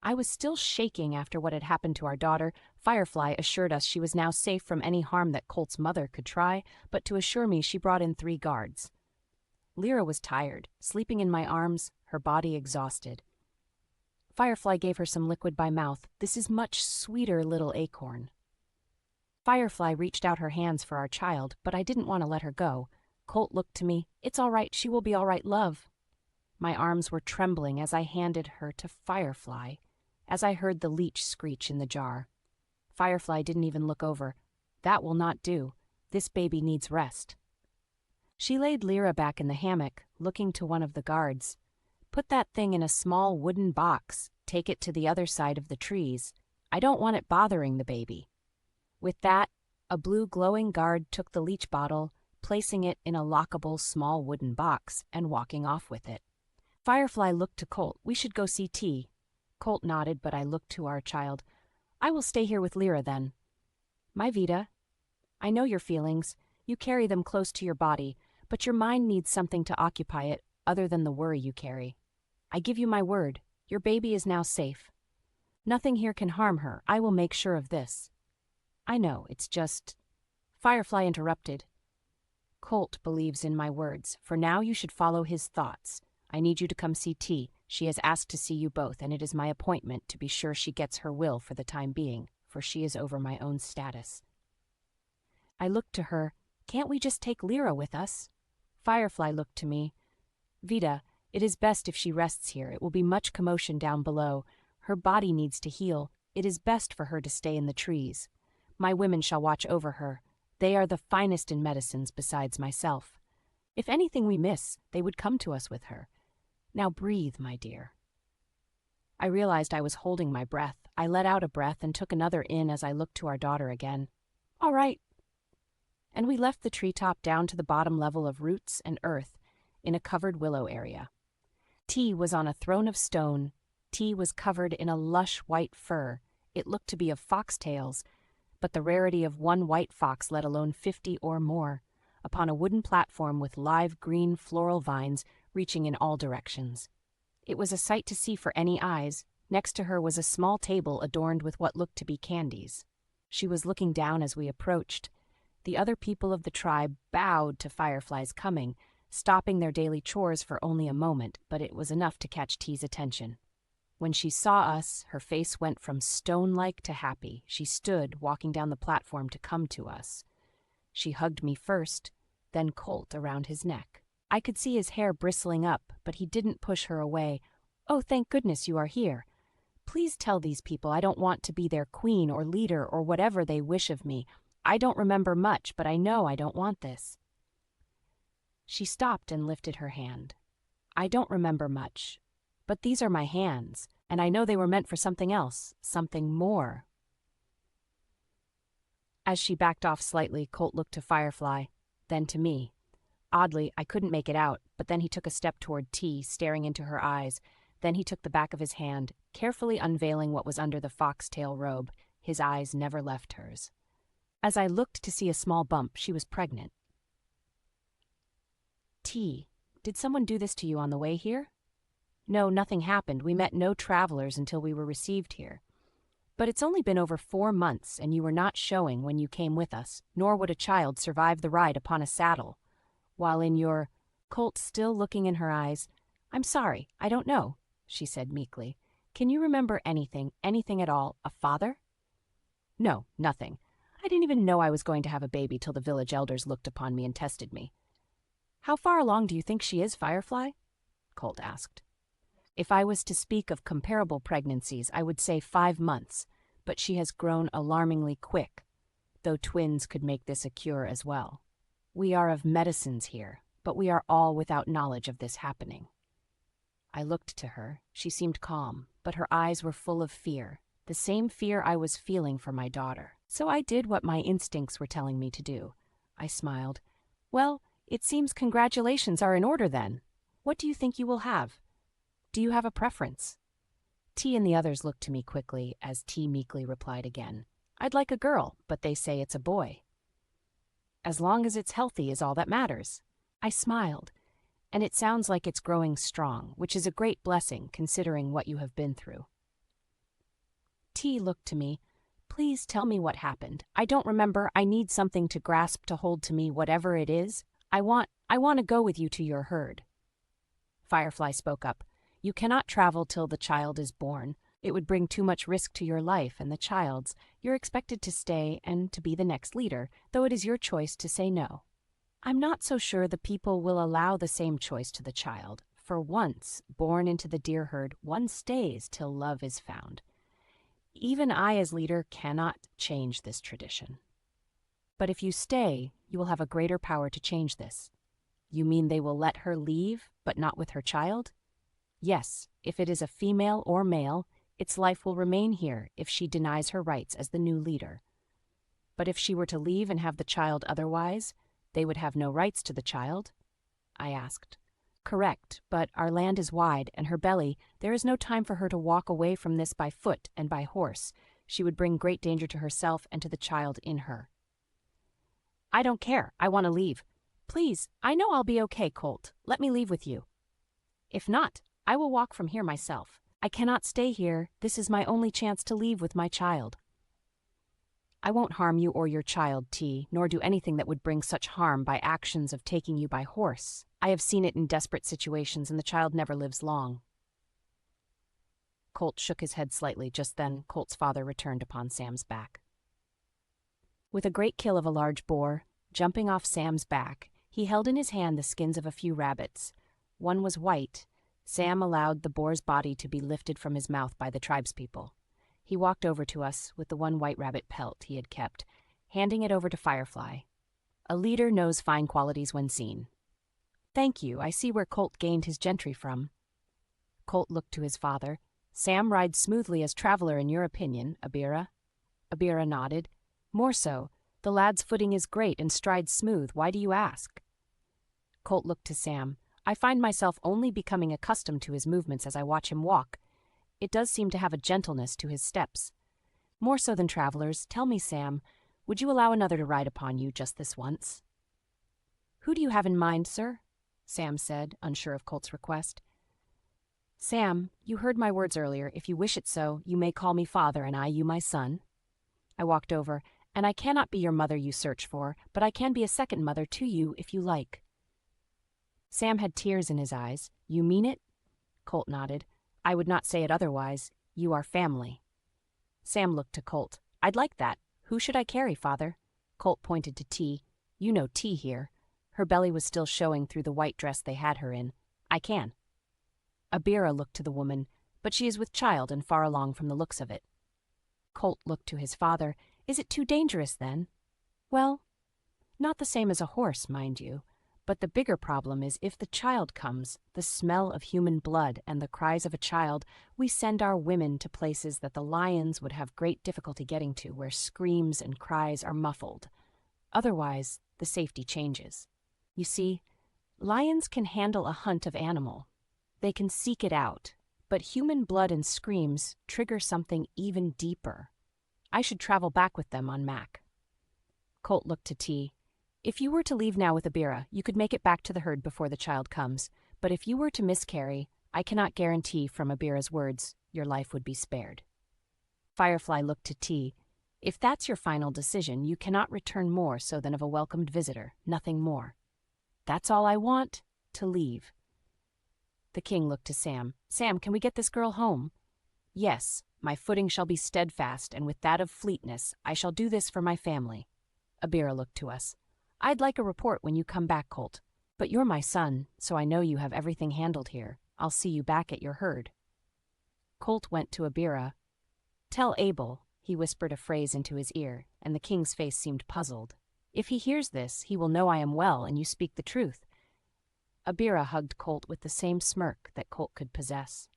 I was still shaking after what had happened to our daughter. Firefly assured us she was now safe from any harm that Colt's mother could try, but to assure me she brought in 3 guards. Lyra was tired, sleeping in my arms, her body exhausted. Firefly gave her some liquid by mouth. This is much sweeter, little acorn. Firefly reached out her hands for our child, but I didn't want to let her go. Colt looked to me. It's all right, she will be all right, love. My arms were trembling as I handed her to Firefly, as I heard the leech screech in the jar. Firefly didn't even look over. That will not do. This baby needs rest. She laid Lyra back in the hammock, looking to one of the guards. Put that thing in a small wooden box. Take it to the other side of the trees. I don't want it bothering the baby. With that, a blue glowing guard took the leech bottle, placing it in a lockable small wooden box and walking off with it. Firefly looked to Colt. We should go see T. Colt nodded, but I looked to our child. I will stay here with Lyra then. My Vita, I know your feelings. You carry them close to your body, but your mind needs something to occupy it other than the worry you carry. I give you my word. Your baby is now safe. Nothing here can harm her. I will make sure of this. I know, it's just... Firefly interrupted. Colt believes in my words. For now, you should follow his thoughts. I need you to come see T. She has asked to see you both, and it is my appointment to be sure she gets her will for the time being, for she is over my own status. I looked to her. Can't we just take Lyra with us? Firefly looked to me. Vita, it is best if she rests here. It will be much commotion down below. Her body needs to heal. It is best for her to stay in the trees. My women shall watch over her. They are the finest in medicines besides myself. If anything we miss, they would come to us with her. Now breathe, my dear. I realized I was holding my breath. I let out a breath and took another in as I looked to our daughter again. All right. And we left the treetop down to the bottom level of roots and earth in a covered willow area. T was on a throne of stone. T was covered in a lush white fur. It looked to be of foxtails, but the rarity of one white fox, let alone 50 or more, upon a wooden platform with live green floral vines reaching in all directions. It was a sight to see for any eyes. Next to her was a small table adorned with what looked to be candies. She was looking down as we approached. The other people of the tribe bowed to Firefly's coming, stopping their daily chores for only a moment, but it was enough to catch T's attention. When she saw us, her face went from stone-like to happy. She stood, walking down the platform to come to us. She hugged me first, then Colt around his neck. I could see his hair bristling up, but he didn't push her away. Oh, thank goodness you are here. Please tell these people I don't want to be their queen or leader or whatever they wish of me. I don't remember much, but I know I don't want this. She stopped and lifted her hand. I don't remember much, but these are my hands, and I know they were meant for something else, something more. As she backed off slightly, Colt looked to Firefly, then to me. Oddly, I couldn't make it out, but then he took a step toward T, staring into her eyes. Then he took the back of his hand, carefully unveiling what was under the foxtail robe. His eyes never left hers. As I looked to see a small bump, she was pregnant. T, did someone do this to you on the way here? No, nothing happened. We met no travelers until we were received here. But it's only been over 4 months, and you were not showing when you came with us, nor would a child survive the ride upon a saddle. While in your... Colt still looking in her eyes, I'm sorry, I don't know, she said meekly. Can you remember anything at all, a father? No, nothing. I didn't even know I was going to have a baby till the village elders looked upon me and tested me. How far along do you think she is, Firefly? Colt asked. If I was to speak of comparable pregnancies, I would say 5 months, but she has grown alarmingly quick, though twins could make this a cure as well. We are of medicines here, but we are all without knowledge of this happening. I looked to her. She seemed calm, but her eyes were full of fear, the same fear I was feeling for my daughter. So I did what my instincts were telling me to do. I smiled. Well, it seems congratulations are in order then. What do you think you will have? Do you have a preference? T and the others looked to me quickly as T meekly replied again. I'd like a girl, but they say it's a boy. As long as it's healthy is all that matters. I smiled, and it sounds like it's growing strong, which is a great blessing considering what you have been through. T looked to me. Please tell me what happened. I don't remember. I need something to grasp to hold to me, whatever it is. I want to go with you to your herd. Firefly spoke up. You cannot travel till the child is born. It would bring too much risk to your life and the child's. You're expected to stay and to be the next leader, though it is your choice to say no. I'm not so sure the people will allow the same choice to the child. For once, born into the deer herd, one stays till love is found. Even I as leader cannot change this tradition. But if you stay, you will have a greater power to change this. You mean they will let her leave, but not with her child? Yes, if it is a female or male, its life will remain here if she denies her rights as the new leader. But if she were to leave and have the child otherwise, they would have no rights to the child? I asked. Correct, but our land is wide, and her belly, there is no time for her to walk away from this by foot and by horse. She would bring great danger to herself and to the child in her. I don't care. I want to leave. Please, I know I'll be okay, Colt. Let me leave with you. If not, I will walk from here myself. I cannot stay here. This is my only chance to leave with my child. I won't harm you or your child, T, nor do anything that would bring such harm by actions of taking you by horse. I have seen it in desperate situations, and the child never lives long. Colt shook his head slightly. Just then, Colt's father returned upon Sam's back. With a great kill of a large boar, jumping off Sam's back, he held in his hand the skins of a few rabbits. One was white. Sam allowed the boar's body to be lifted from his mouth by the tribespeople. He walked over to us with the one white rabbit pelt he had kept, handing it over to Firefly. A leader knows fine qualities when seen. Thank you. I see where Colt gained his gentry from. Colt looked to his father. Sam rides smoothly as traveler in your opinion, Abira? Abira nodded. More so. The lad's footing is great and strides smooth. Why do you ask? Colt looked to Sam. I find myself only becoming accustomed to his movements as I watch him walk. It does seem to have a gentleness to his steps. More so than travelers. Tell me, Sam, would you allow another to ride upon you just this once? Who do you have in mind, sir? Sam said, unsure of Colt's request. Sam, you heard my words earlier. If you wish it so, you may call me father and I you my son. I walked over, and I cannot be your mother you search for, but I can be a second mother to you if you like. Sam had tears in his eyes. You mean it? Colt nodded. I would not say it otherwise. You are family. Sam looked to Colt. I'd like that. Who should I carry, father? Colt pointed to T. You know T here. Her belly was still showing through the white dress they had her in. I can. Abira looked to the woman, but she is with child and far along from the looks of it. Colt looked to his father. Is it too dangerous, then? Well, not the same as a horse, mind you. But the bigger problem is if the child comes, the smell of human blood and the cries of a child, we send our women to places that the lions would have great difficulty getting to, where screams and cries are muffled. Otherwise, the safety changes. You see, lions can handle a hunt of animal. They can seek it out, but human blood and screams trigger something even deeper. I should travel back with them on Mac. Colt looked to T. If you were to leave now with Abira, you could make it back to the herd before the child comes. But if you were to miscarry, I cannot guarantee from Abira's words your life would be spared. Firefly looked to T. If that's your final decision, you cannot return more so than of a welcomed visitor, nothing more. That's all I want, to leave. The king looked to Sam. Sam, can we get this girl home? Yes, my footing shall be steadfast, and with that of fleetness, I shall do this for my family. Abira looked to us. I'd like a report when you come back, Colt. But you're my son, so I know you have everything handled here. I'll see you back at your herd. Colt went to Abira. Tell Abel, he whispered a phrase into his ear, and the king's face seemed puzzled. If he hears this, he will know I am well and you speak the truth. Abira hugged Colt with the same smirk that Colt could possess.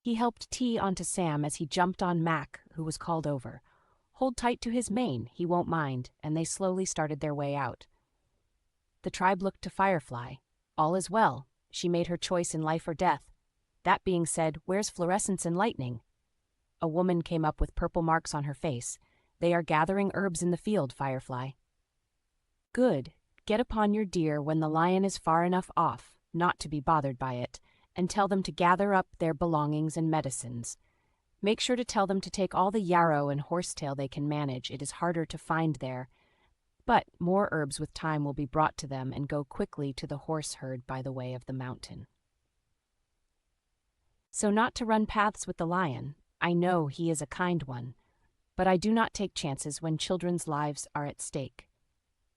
He helped T onto Sam as he jumped on Mac, who was called over. Hold tight to his mane, he won't mind, and they slowly started their way out. The tribe looked to Firefly. All is well. She made her choice in life or death. That being said, where's Fluorescence and Lightning? A woman came up with purple marks on her face. They are gathering herbs in the field, Firefly. Good. Get upon your deer when the lion is far enough off, not to be bothered by it, and tell them to gather up their belongings and medicines. Make sure to tell them to take all the yarrow and horsetail they can manage. It is harder to find there, but more herbs with time will be brought to them and go quickly to the horse herd by the way of the mountain. So not to run paths with the lion. I know he is a kind one, but I do not take chances when children's lives are at stake.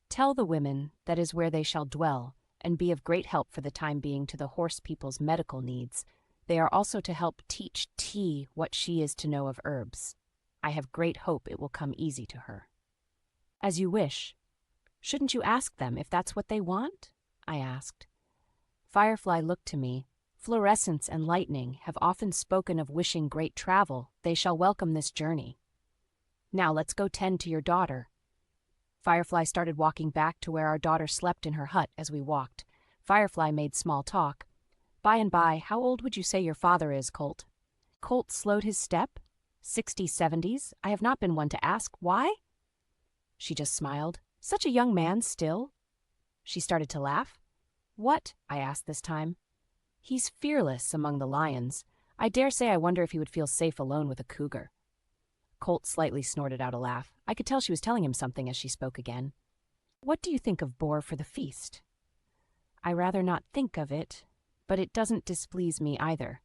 Tell the women that is where they shall dwell, and be of great help for the time being to the horse people's medical needs. They are also to help teach T what she is to know of herbs. I have great hope it will come easy to her. As you wish. Shouldn't you ask them if that's what they want? I asked. Firefly looked to me. Fluorescence and lightning have often spoken of wishing great travel. They shall welcome this journey. Now let's go tend to your daughter. Firefly started walking back to where our daughter slept in her hut as we walked. Firefly made small talk. By and by, how old would you say your father is, Colt? Colt slowed his step. 60s, 70s. I have not been one to ask. Why? She just smiled. Such a young man still. She started to laugh. What? I asked this time. He's fearless among the lions. I dare say I wonder if he would feel safe alone with a cougar. Colt slightly snorted out a laugh. I could tell she was telling him something as she spoke again. What do you think of boar for the feast? I rather not think of it, but it doesn't displease me either.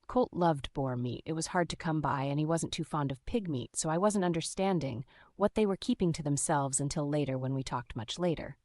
Colt loved boar meat. It was hard to come by, and he wasn't too fond of pig meat, so I wasn't understanding what they were keeping to themselves until later when we talked much later.